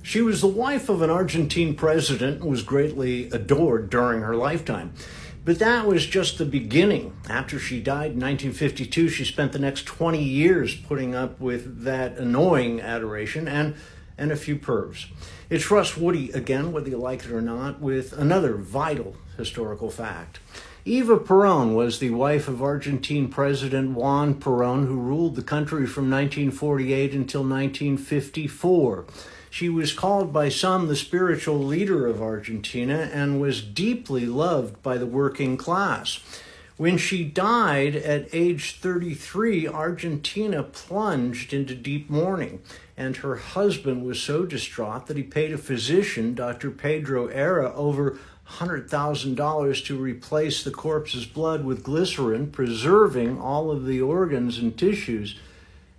She was the wife of an Argentine president and was greatly adored during her lifetime. But that was just the beginning. After she died in 1952, she spent the next 20 years putting up with that annoying adoration and a few pervs. It trusts Woody again, whether you like it or not, with another vital historical fact. Eva Perón was the wife of Argentine President Juan Perón, who ruled the country from 1948 until 1954. She was called by some the spiritual leader of Argentina and was deeply loved by the working class. When she died at age 33, Argentina plunged into deep mourning, and her husband was so distraught that he paid a physician, Dr. Pedro Era, over $100,000 to replace the corpse's blood with glycerin, preserving all of the organs and tissues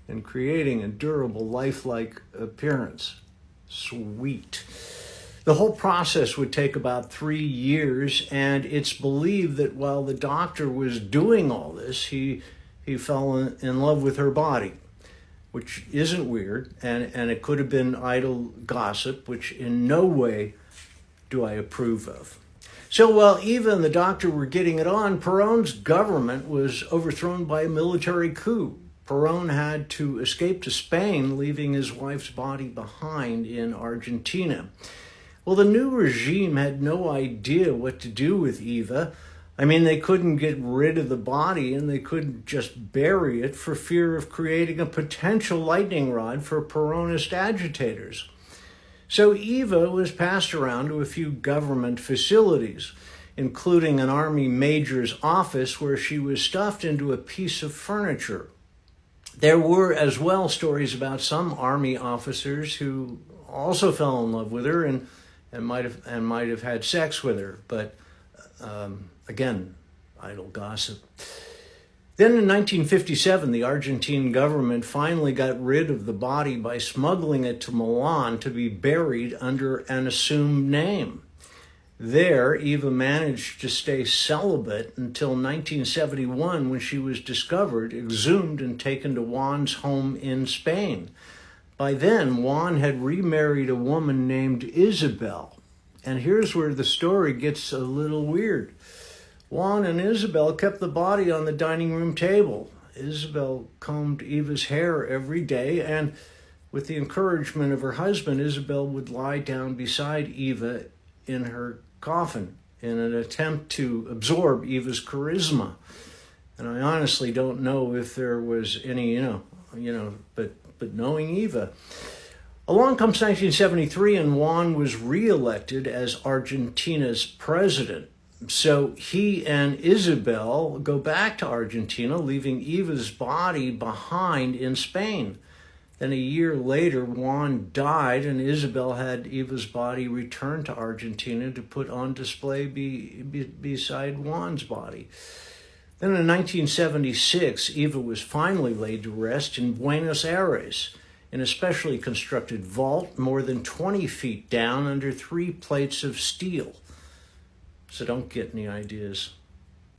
and creating a durable, lifelike appearance. Sweet. The whole process would take about 3 years, and it's believed that while the doctor was doing all this, he fell in love with her body, which isn't weird, and it could have been idle gossip, which in no way do I approve of. So while Eva and the doctor were getting it on, Perón's government was overthrown by a military coup. Perón had to escape to Spain, leaving his wife's body behind in Argentina. Well, the new regime had no idea what to do with Eva. I mean, they couldn't get rid of the body, and they couldn't just bury it for fear of creating a potential lightning rod for Peronist agitators. So Eva was passed around to a few government facilities, including an army major's office where she was stuffed into a piece of furniture. There were as well stories about some army officers who also fell in love with her and might have had sex with her, but again, idle gossip. Then in 1957, the Argentine government finally got rid of the body by smuggling it to Milan to be buried under an assumed name. There, Eva managed to stay celibate until 1971, when she was discovered, exhumed, and taken to Juan's home in Spain. By then, Juan had remarried a woman named Isabel. And here's where the story gets a little weird. Juan and Isabel kept the body on the dining room table. Isabel combed Eva's hair every day, and with the encouragement of her husband, Isabel would lie down beside Eva in her coffin in an attempt to absorb Eva's charisma. And I honestly don't know if there was any, but knowing Eva. Along comes 1973, and Juan was reelected as Argentina's president. So he and Isabel go back to Argentina, leaving Eva's body behind in Spain. Then a year later, Juan died, and Isabel had Eva's body returned to Argentina to put on display beside Juan's body. Then in 1976, Eva was finally laid to rest in Buenos Aires, in a specially constructed vault more than 20 feet down under 3 plates of steel. So don't get any ideas.